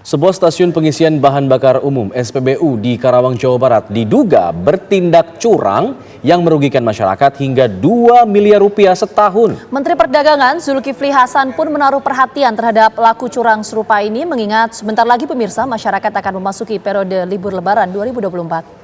Sebuah stasiun pengisian bahan bakar umum (SPBU) di Karawang, Jawa Barat diduga bertindak curang yang merugikan masyarakat hingga 2 miliar rupiah setahun. Menteri Perdagangan Zulkifli Hasan pun menaruh perhatian terhadap pelaku curang serupa ini, mengingat sebentar lagi pemirsa masyarakat akan memasuki periode libur Lebaran 2024.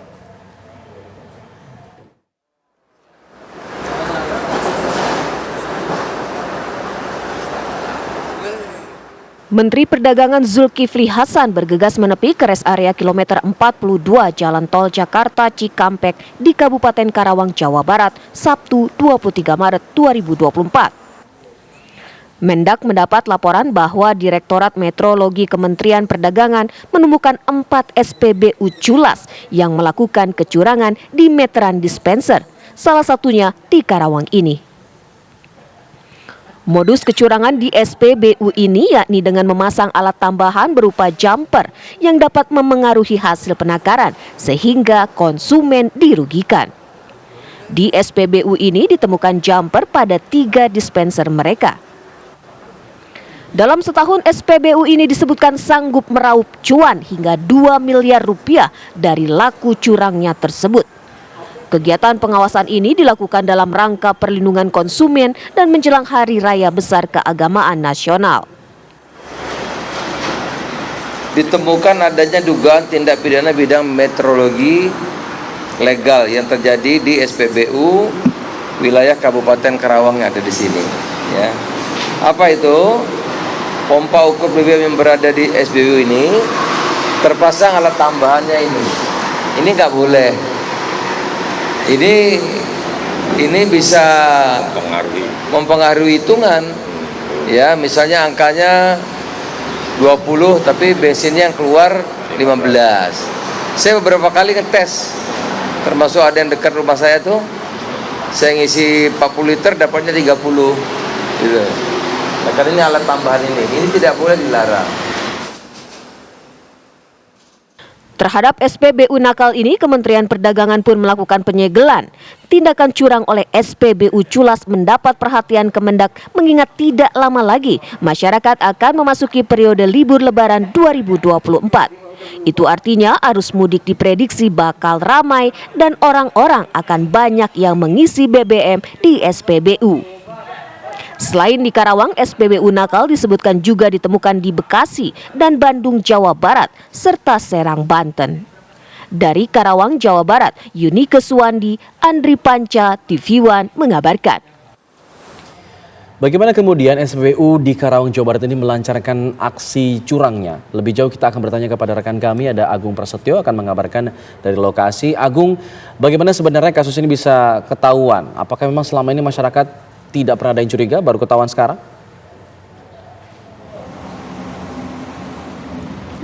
Menteri Perdagangan Zulkifli Hasan bergegas menepi ke res area kilometer 42 Jalan Tol Jakarta Cikampek di Kabupaten Karawang, Jawa Barat, Sabtu 23 Maret 2024. Mendak mendapat laporan bahwa Direktorat Metrologi Kementerian Perdagangan menemukan 4 SPBU culas yang melakukan kecurangan di meteran dispenser, salah satunya di Karawang ini. Modus kecurangan di SPBU ini yakni dengan memasang alat tambahan berupa jumper yang dapat memengaruhi hasil penakaran sehingga konsumen dirugikan. Di SPBU ini ditemukan jumper pada 3 dispenser mereka. Dalam setahun SPBU ini disebutkan sanggup meraup cuan hingga 2 miliar rupiah dari laku curangnya tersebut. Kegiatan pengawasan ini dilakukan dalam rangka perlindungan konsumen dan menjelang Hari Raya Besar Keagamaan Nasional. Ditemukan adanya dugaan tindak pidana bidang metrologi legal yang terjadi di SPBU wilayah Kabupaten Karawang yang ada di sini. Ya. Apa itu? Pompa ukur BBM yang berada di SPBU ini terpasang alat tambahannya ini. Ini nggak boleh. Ini bisa mempengaruhi hitungan, ya misalnya angkanya 20 tapi bensinnya yang keluar 15. Saya beberapa kali ngetes, termasuk ada yang dekat rumah saya tuh, saya ngisi 40 liter dapatnya 30 gitu. Nah, karena ini alat tambahan ini tidak boleh dilarang. Terhadap SPBU nakal ini, Kementerian Perdagangan pun melakukan penyegelan. Tindakan curang oleh SPBU culas mendapat perhatian Kemendak mengingat tidak lama lagi masyarakat akan memasuki periode libur Lebaran 2024. Itu artinya arus mudik diprediksi bakal ramai dan orang-orang akan banyak yang mengisi BBM di SPBU. Selain di Karawang, SPBU nakal disebutkan juga ditemukan di Bekasi dan Bandung, Jawa Barat, serta Serang, Banten. Dari Karawang, Jawa Barat, Yunike Suwandi, Andri Panca, TV One mengabarkan. Bagaimana kemudian SPBU di Karawang, Jawa Barat ini melancarkan aksi curangnya? Lebih jauh kita akan bertanya kepada rekan kami, ada Agung Prasetyo akan mengabarkan dari lokasi. Agung, bagaimana sebenarnya kasus ini bisa ketahuan? Apakah memang selama ini masyarakat tidak pernah ada yang curiga, baru ketahuan sekarang?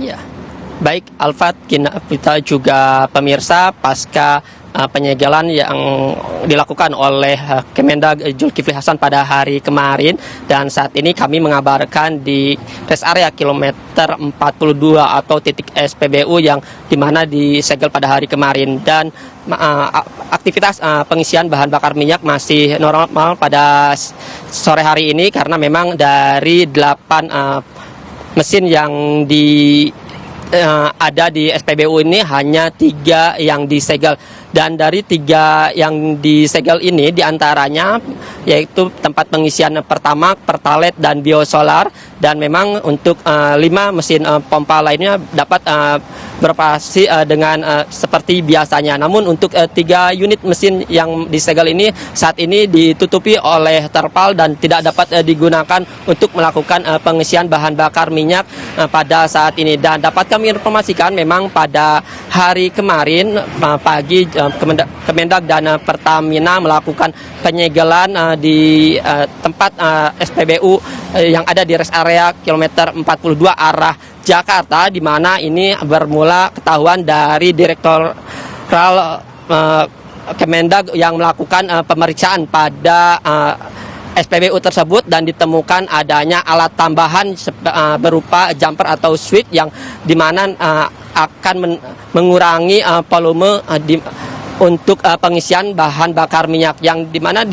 Ya, baik Alfat, kita juga pemirsa pasca penyegelan yang dilakukan oleh Kemendag Zulkifli Hasan pada hari kemarin, dan saat ini kami mengabarkan di rest area kilometer 42 atau titik SPBU yang dimana disegel pada hari kemarin, dan aktivitas pengisian bahan bakar minyak masih normal pada sore hari ini karena memang dari 8 mesin yang ada di SPBU ini hanya 3 yang disegel. Dan dari 3 yang disegel ini diantaranya yaitu tempat pengisian Pertamax, Pertalite, dan Biosolar. Dan memang untuk 5 mesin pompa lainnya dapat beroperasi dengan seperti biasanya. Namun untuk 3 unit mesin yang disegel ini saat ini ditutupi oleh terpal dan tidak dapat digunakan untuk melakukan pengisian bahan bakar minyak pada saat ini. Dan dapat kami informasikan memang pada hari kemarin pagi Kemendag dan Pertamina melakukan penyegelan di tempat SPBU yang ada di rest area kilometer 42 arah Jakarta, di mana ini bermula ketahuan dari Direktorat Kemendag yang melakukan pemeriksaan pada SPBU tersebut, dan ditemukan adanya alat tambahan berupa jumper atau switch yang dimana akan mengurangi volume untuk pengisian bahan bakar minyak, yang dimana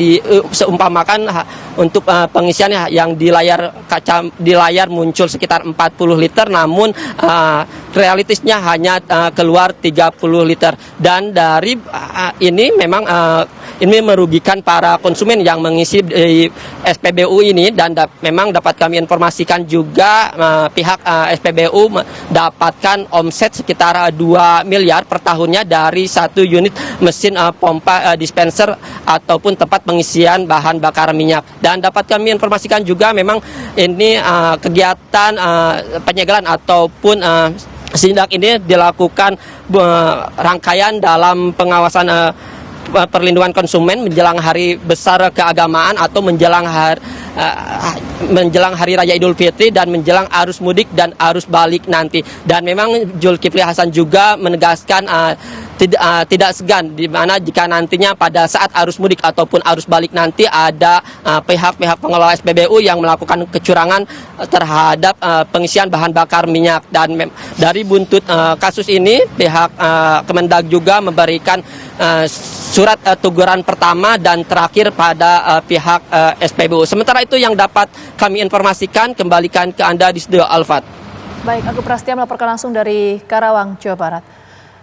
seumpamakan untuk pengisian yang di layar muncul sekitar 40 liter, namun realistisnya hanya keluar 30 liter. Dan dari ini memang ini merugikan para konsumen yang mengisi di SPBU ini, dan memang dapat kami informasikan juga pihak SPBU mendapatkan omset sekitar 2 miliar per tahunnya dari satu unit mesin pompa dispenser ataupun tempat pengisian bahan bakar minyak. Dan dapat kami informasikan juga memang ini kegiatan penyegelan ataupun sidak ini dilakukan rangkaian dalam pengawasan perlindungan konsumen menjelang hari besar keagamaan atau menjelang hari raya Idul Fitri dan menjelang arus mudik dan arus balik nanti. Dan memang Zulkifli Hasan juga menegaskan tidak segan di mana jika nantinya pada saat arus mudik ataupun arus balik nanti ada pihak-pihak pengelola SPBU yang melakukan kecurangan terhadap pengisian bahan bakar minyak. Dan dari buntut kasus ini pihak Kemendag juga memberikan surat teguran pertama dan terakhir pada pihak SPBU. Sementara itu yang dapat kami informasikan, kembalikan ke Anda di studio Alfat. Baik, Agung Prasetya melaporkan langsung dari Karawang, Jawa Barat.